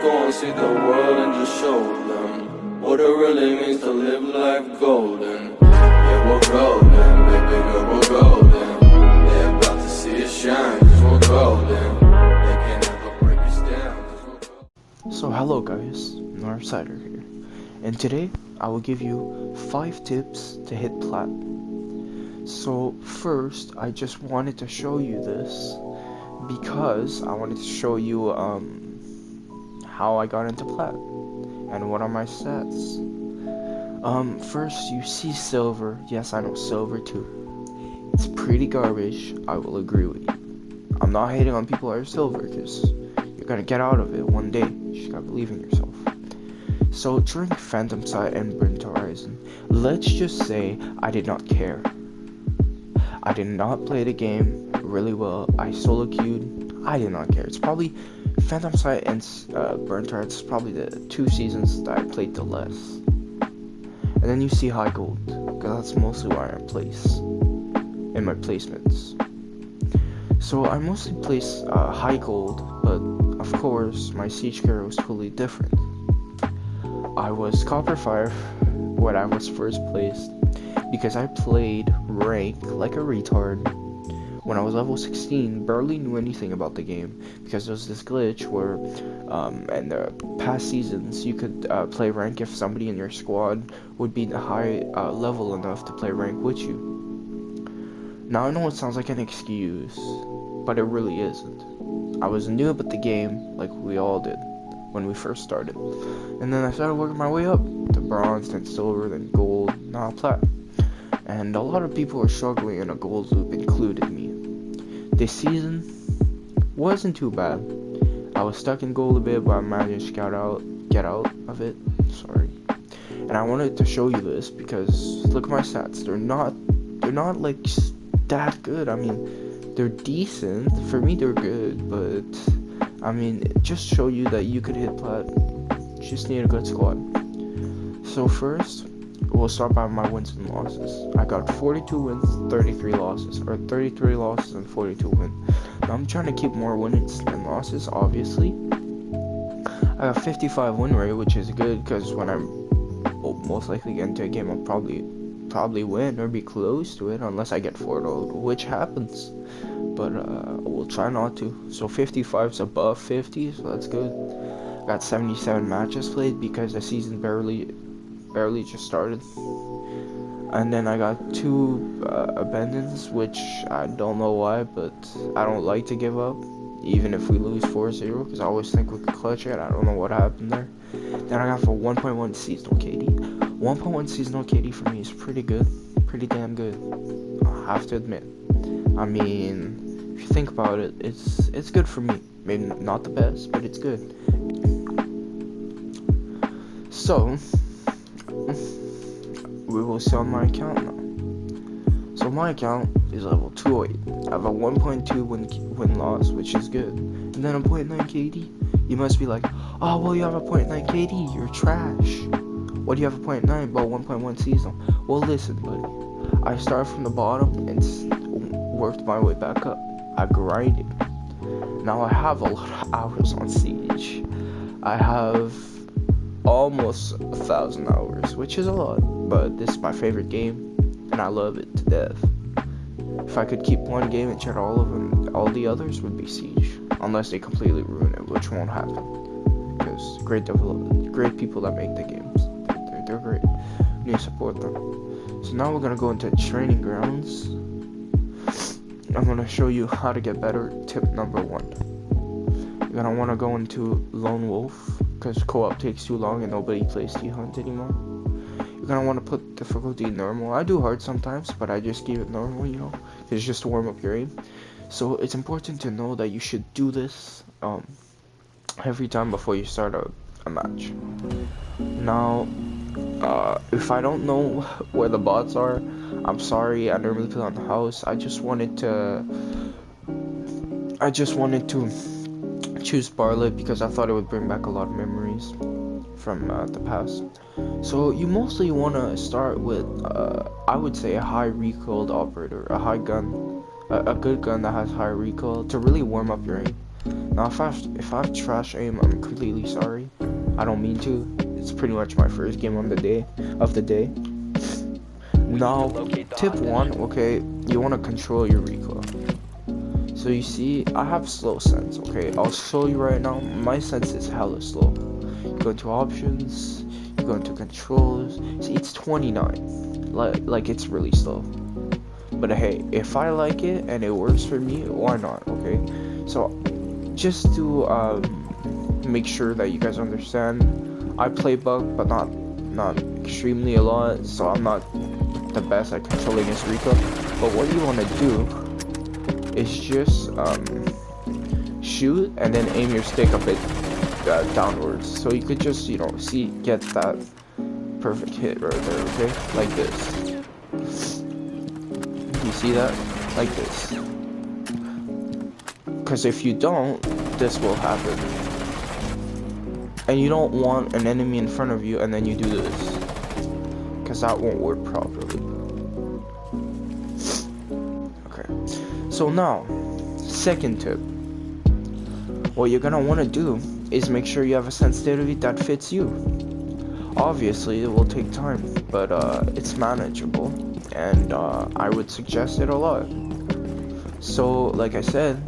go and see the world and just show them what it really means to live life golden. Yeah, we're golden, baby girl, we're golden. They're about to see us shine, cause we're golden. They can never break us down, cause we're golden. So hello guys, Northsider here, and today I will give you 5 tips to hit plat. So first, I just wanted to show you this because I wanted to show you how I got into plat and what are my stats. First you see silver. Yes, I know silver too. It's pretty garbage, I will agree with you. I'm not hating on people that are silver because you're gonna get out of it one day. You just gotta believe in yourself. So during Phantom Sight and Burnt Horizon, let's just say I did not care. I did not play the game really well. I solo queued. I did not care. It's probably Phantom Sight and Burnt Horizon is probably the 2 seasons that I played the less. And then you see high gold, because that's mostly where I place in my placements. So I mostly place high gold, but of course my siege carrier was totally different. I was Copper 5 when I was first placed because I played rank like a retard. When I was level 16, barely knew anything about the game because there was this glitch where in the past seasons you could play rank if somebody in your squad would be high level enough to play rank with you. Now I know it sounds like an excuse, but it really isn't. I was new at the game like we all did when we first started, and then I started working my way up to bronze, then silver, then gold, now plat. And a lot of people are struggling in a gold loop, included me. This season wasn't too bad. I was stuck in gold a bit, but I managed to get out of it. Sorry. And I wanted to show you this because look at my stats. They're not like that good. I mean, they're decent. For me, they're good, but I mean, just show you that you could hit plat. You just need a good squad. So first, we'll start by my wins and losses. I got 42 wins, 33 losses, or 33 losses and 42 wins. Now I'm trying to keep more wins than losses, obviously. I got 55 win rate, which is good because when I'm most likely get into a game, I'll probably win or be close to it unless I get 4-0, which happens. But we'll try not to. So 55 is above 50, so that's good. I got 77 matches played because the season barely just started. And then I got 2 abandons, which I don't know why, but I don't like to give up even if we lose 4-0 because I always think we could clutch it. I don't know what happened there. Then I got for 1.1 seasonal KD. 1.1 seasonal KD for me is pretty good, pretty damn good, I have to admit. I mean, if you think about it, it's good for me. Maybe not the best, but it's good. So we will see on my account now. So my account is level 208. I have a 1.2 win loss, which is good, and then a 0.9 KD. You must be like, oh well, you have a 0.9 KD, you're trash. What do you have a 0.9 but 1.1 seasonal? Well, listen, buddy. I started from the bottom and worked my way back up. I grinded. Now I have a lot of hours on Siege. I have almost 1,000 hours, which is a lot, but this is my favorite game and I love it to death. If I could keep one game and share all of them, all the others would be Siege, unless they completely ruin it, which won't happen because great people that make the games, they're great. We need to support them. So now we're gonna go into training grounds. I'm gonna show you how to get better. Tip number 1. You're gonna want to go into Lone Wolf because co-op takes too long and nobody plays T-Hunt anymore. You're gonna want to put difficulty normal. I do hard sometimes, but I just keep it normal, you know. It's just to warm up your aim. So it's important to know that you should do this every time before you start a match. Now, if I don't know where the bots are, I'm sorry. I normally play on the house. I just wanted to choose Barlet because I thought it would bring back a lot of memories from the past. So you mostly want to start with, I would say, a high recoiled operator, a high gun, a good gun that has high recoil to really warm up your aim. Now if I have trash aim, I'm completely sorry. I don't mean to. It's pretty much my first game on the day. Now, tip 1, okay, you want to control your recoil. So you see, I have slow sense, okay? I'll show you right now. My sense is hella slow. You go into options, you go into controls. See, it's 29. Like it's really slow. But hey, if I like it and it works for me, why not, okay? So, just to make sure that you guys understand, I play bug, but not extremely a lot, so I'm not the best at controlling his recoil. But what you want to do is just shoot and then aim your stick a bit downwards, so you could just, you know, get that perfect hit right there, okay? Like this. You see that? Like this. Because if you don't, this will happen. And you don't want an enemy in front of you and then you do this, because that won't work properly. Okay, so now, second tip. What you're gonna want to do is make sure you have a sensitivity that fits you. Obviously, it will take time, but it's manageable, and I would suggest it a lot. So, like I said,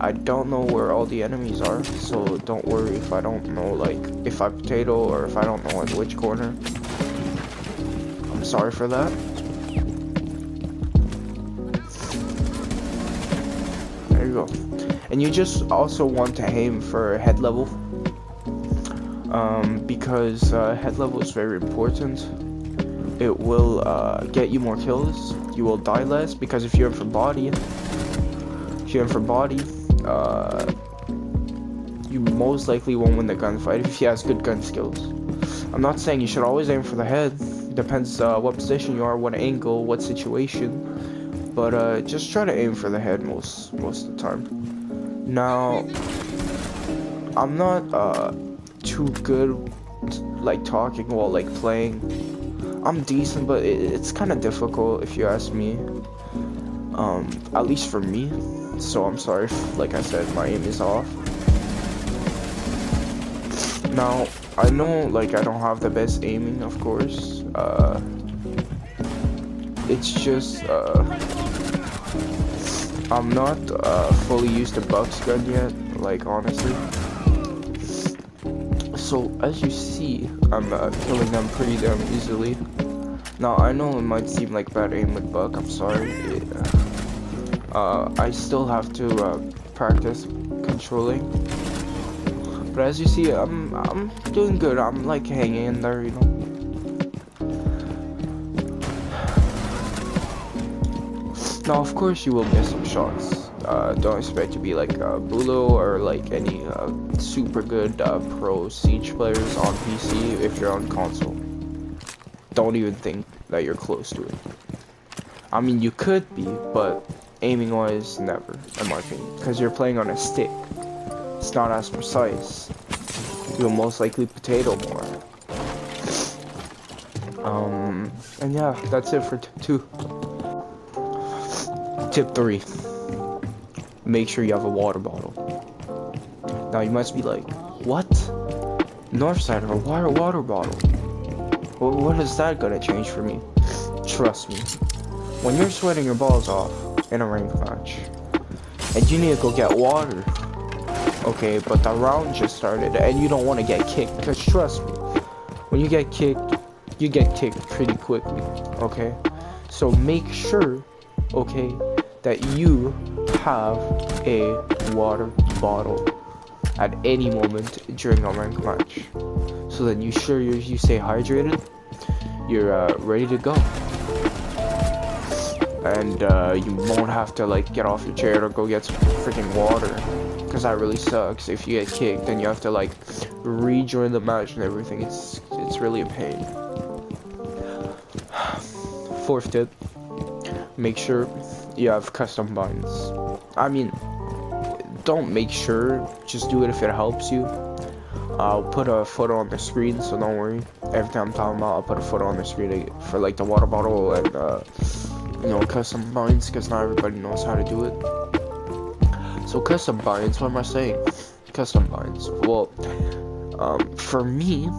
I don't know where all the enemies are, so don't worry if I don't know, like, if I potato or if I don't know in which corner. I'm sorry for that. There you go. And you just also want to aim for head level, because head level is very important. It will get you more kills. You will die less, because if you're in for body, you most likely won't win the gunfight if he has good gun skills. I'm not saying you should always aim for the head. Depends what position you are, what angle, what situation. But just try to aim for the head most of the time. Now, I'm not too good like talking while like playing. I'm decent, but it's kind of difficult if you ask me. At least for me. So I'm sorry if, like I said, my aim is off. Now, I know, like, I don't have the best aiming, of course. It's just, I'm not fully used to Buck's gun yet, like, honestly. So, as you see, I'm killing them pretty damn easily. Now, I know it might seem like bad aim with Buck, I'm sorry. I still have to practice controlling. But as you see, I'm doing good. I'm like hanging in there, you know. Now, of course, you will miss some shots. Don't expect to be like Bulo or like any super good pro Siege players on PC if you're on console. Don't even think that you're close to it. I mean, you could be, but aiming wise, never, in my opinion, because you're playing on a stick. It's not as precise. You'll most likely potato more. And yeah, that's it for tip 2. Tip 3. Make sure you have a water bottle. Now you must be like, what? Northsider, why a water bottle? What is that gonna change for me? Trust me. When you're sweating your balls off in a ranked match, and you need to go get water, okay, but the round just started, and you don't want to get kicked, because trust me, when you get kicked pretty quickly, okay? So make sure, okay, that you have a water bottle at any moment during a ranked match, so that you stay hydrated, you're ready to go. And you won't have to like get off your chair to go get some freaking water, because that really sucks. If you get kicked, then you have to like rejoin the match and everything. It's really a pain. 4th tip: make sure you have custom binds. I mean, don't make sure, just do it if it helps you. I'll put a photo on the screen, so don't worry. Every time I'm talking about, I'll put a photo on the screen for like the water bottle and you know, custom binds, because not everybody knows how to do it. So custom binds, what am I saying? Custom binds. Well, for me,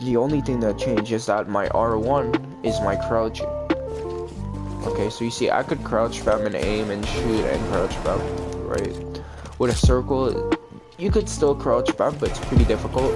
the only thing that changed is that my R1 is my crouching. Okay, so you see, I could crouch spam and aim and shoot and crouch spam, right? With a circle, you could still crouch spam, but it's pretty difficult.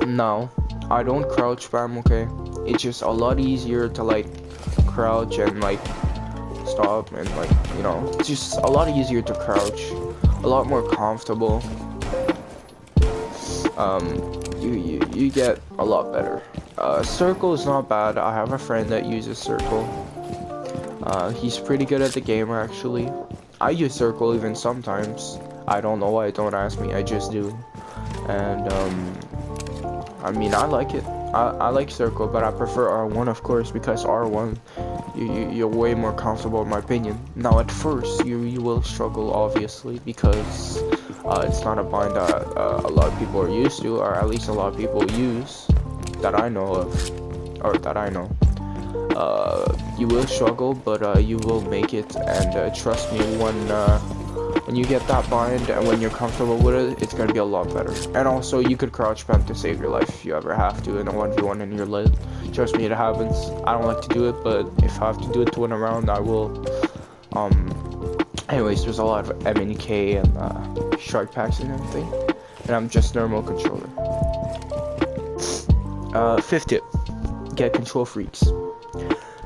Now, I don't crouch spam, okay? It's just a lot easier to like crouch and like stop and like, you know, it's just a lot easier to crouch, a lot more comfortable. You get a lot better. Circle is not bad. I have a friend that uses circle. He's pretty good at the game actually. I use circle even sometimes. I don't know why, don't ask me, I just do. And I mean, I like it. I like circle, but I prefer R1 of course, because R1 you're way more comfortable in my opinion. Now at first you will struggle obviously, because it's not a bind that a lot of people are used to, or at least a lot of people use that I know of, or that I know. You will struggle, but you will make it, and trust me, when you get that bind and when you're comfortable with it, it's gonna be a lot better. And also, you could crouch spam to save your life if you ever have to in a 1v1 in your lit. Trust me, it happens. I don't like to do it, but if I have to do it to win a round, I will. Anyways, there's a lot of MNK and shark packs and everything, and I'm just normal controller. Fifth tip, get control freaks.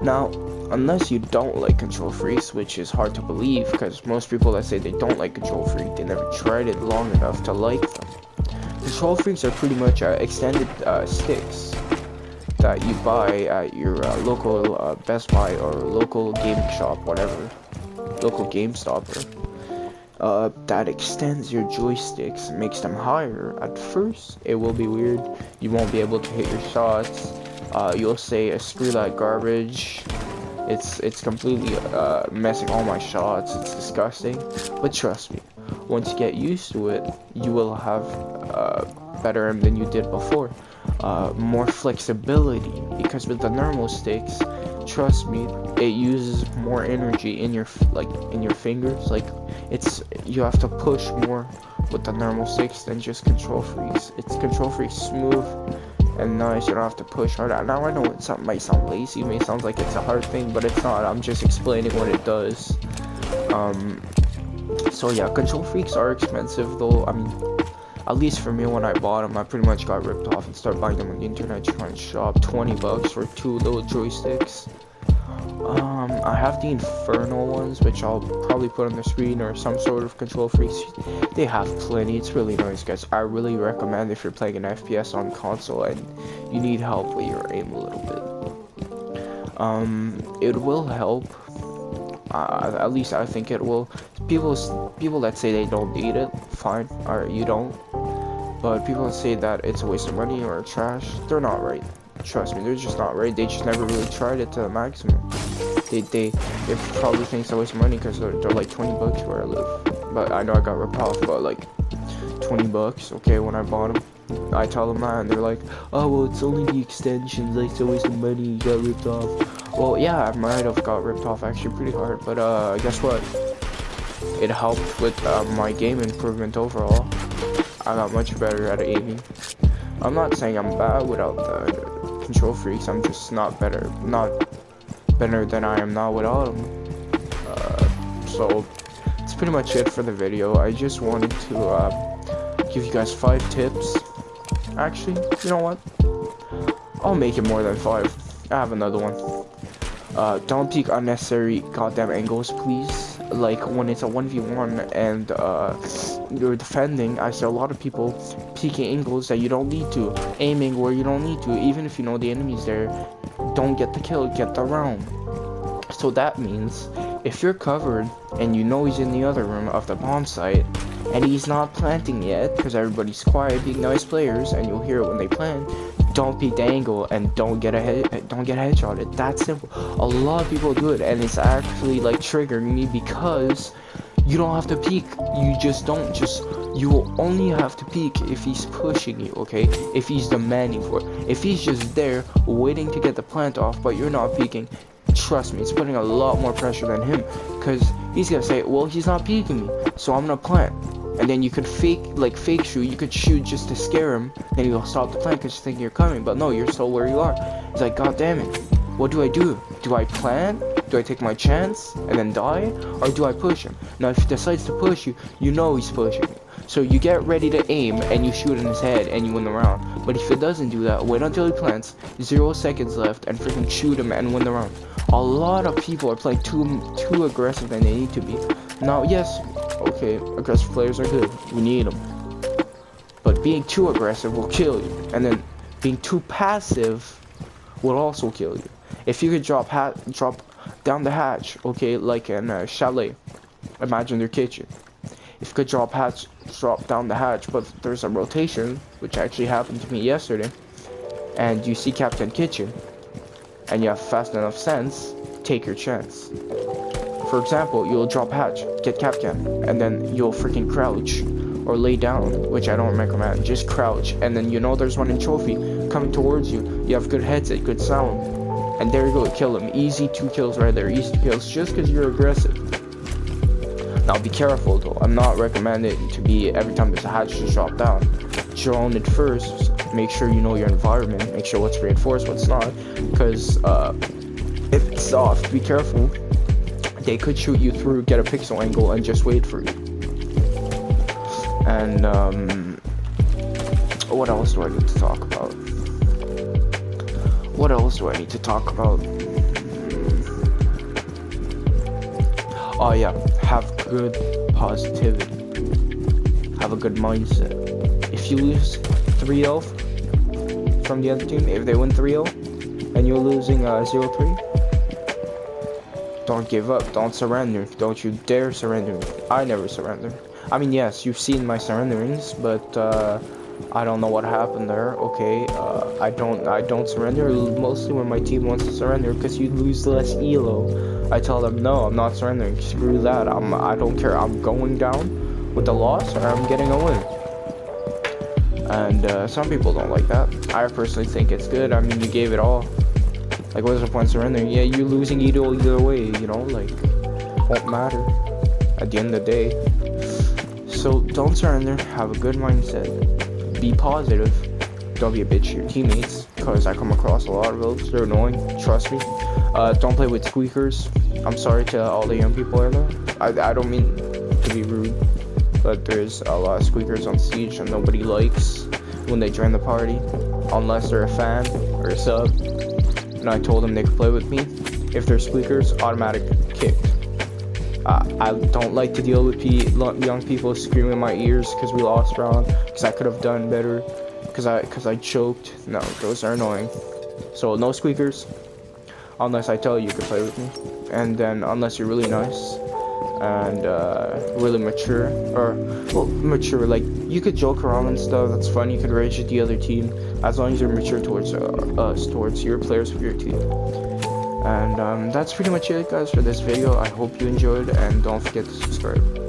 Now, unless you don't like control freaks, which is hard to believe, because most people that say they don't like control freak, they never tried it long enough to like them. Control freaks are pretty much extended sticks that you buy at your local Best Buy or local gaming shop, whatever, local GameStop, that extends your joysticks, makes them higher. At first, it will be weird. You won't be able to hit your shots. You'll say, screw that garbage. It's completely messing all my shots. It's disgusting. But trust me, once you get used to it, you will have better aim than you did before. More flexibility, because with the normal sticks, trust me, it uses more energy in your fingers. Like, you have to push more with the normal sticks than just control freaks. It's control freaks smooth and nice. You don't have to push hard. Now I know it might sound lazy, it may sound like it's a hard thing, but it's not. I'm just explaining what it does. So yeah, control freaks are expensive though. I mean, at least for me, when I bought them, I pretty much got ripped off and started buying them on the internet trying to shop. 20 bucks for 2 little joysticks. I have the Inferno ones, which I'll probably put on the screen, or some sort of control freaks. They have plenty. It's really nice, guys. I really recommend if you're playing an FPS on console and you need help with your aim a little bit. It will help. At least I think it will. People that say they don't need it, fine, or you don't. But people that say that it's a waste of money or trash, they're not right. Trust me, they're just not right. They just never really tried it to the maximum. They probably think it's a waste of money because they're like 20 bucks where I live. But I know I got ripped off, but like 20 bucks, okay, when I bought them. I tell them that and they're like, oh, well, it's only the extensions, like, it's a waste of money, you got ripped off. Well, yeah, I might have got ripped off actually pretty hard, but guess what? It helped with my game improvement overall. I got much better at aiming. I'm not saying I'm bad without the control freaks, I'm just not better than I am now without them. So that's pretty much it for the video. I just wanted to give you guys 5 tips. Actually, you know what? I'll make it more than 5. I have another one. Don't peek unnecessary goddamn angles, please. Like when it's a 1v1 and you're defending, I see a lot of people peeking angles that you don't need to, aiming where you don't need to. Even if you know the enemy's there, don't get the kill, get the round. So that means if you're covered and you know he's in the other room of the bomb site and he's not planting yet because everybody's quiet being nice players and you'll hear it when they plant, don't peek the angle and don't get headshotted. That's simple. A lot of people do it and it's actually like triggering me, because you don't have to peek. You will only have to peek if he's pushing you, okay? If he's demanding for it. If he's just there waiting to get the plant off but you're not peeking, trust me, it's putting a lot more pressure than him, because He's gonna say, well, he's not peeking me, so I'm gonna plant. And then you could fake shoot. You could shoot just to scare him, and he'll stop the plant because you think you're coming. But no, you're still where you are. He's like, God damn it, what do I do? Do I plant? Do I take my chance and then die, or do I push him? Now, if he decides to push you, you know he's pushing you. So you get ready to aim and you shoot in his head and you win the round. But if it doesn't do that, wait until he plants, 0 seconds left, and freaking shoot him and win the round. A lot of people are playing too aggressive than they need to be. Now, yes, okay, aggressive players are good. We need them. But being too aggressive will kill you. And then being too passive will also kill you. If you could drop down the hatch, okay, like in a chalet, imagine their kitchen. If you could drop down the hatch, but there's a rotation, which actually happened to me yesterday, and you see Captain Kitchen, and you have fast enough sense, take your chance. For example, you'll drop hatch, get Capcan, and then you'll freaking crouch, or lay down, which I don't recommend, just crouch, and then you know there's one in trophy coming towards you, you have good headset, good sound, and there you go, kill him. Easy 2 kills right there, easy 2 kills, just because you're aggressive. Now be careful though, I'm not recommending to be every time there's a hatch just drop down. Drone it first, make sure you know your environment, make sure what's reinforced, what's not, because if it's soft, be careful. They could shoot you through, get a pixel angle, and just wait for you. And what else do I need to talk about? What else do I need to talk about? Oh yeah, have good positivity. Have a good mindset. If you lose 3-0 from the other team, if they win 3-0 and you're losing 0-3, don't give up, don't surrender, don't you dare surrender. I never surrender. I mean, yes, you've seen my surrenderings, but I don't know what happened there. Okay, I don't surrender, mostly when my team wants to surrender, because you lose less elo. I tell them, no, I'm not surrendering, screw that, I don't care, I'm going down with the loss, or I'm getting a win. And some people don't like that. I personally think it's good. I mean, you gave it all. Like, what's the point of surrendering? Yeah, you're losing either way, you know, like, won't matter at the end of the day. So don't surrender, have a good mindset, be positive, don't be a bitch to your teammates, because I come across a lot of those, they're annoying, trust me. Don't play with squeakers. I'm sorry to all the young people out there. I don't mean to be rude, but there's a lot of squeakers on Siege and nobody likes when they join the party, unless they're a fan or a sub. And I told them they could play with me. If they're squeakers, automatic kicked. I don't like to deal with young people screaming in my ears because we lost round, because I could have done better, because I choked. No, those are annoying. So no squeakers, unless I tell you you can play with me, and then unless you're really nice and really mature, or well, mature, like you could joke around and stuff, that's fun, you could rage at the other team, as long as you're mature towards us, towards your players of your team. And that's pretty much it, guys, for this video. I hope you enjoyed, and don't forget to subscribe.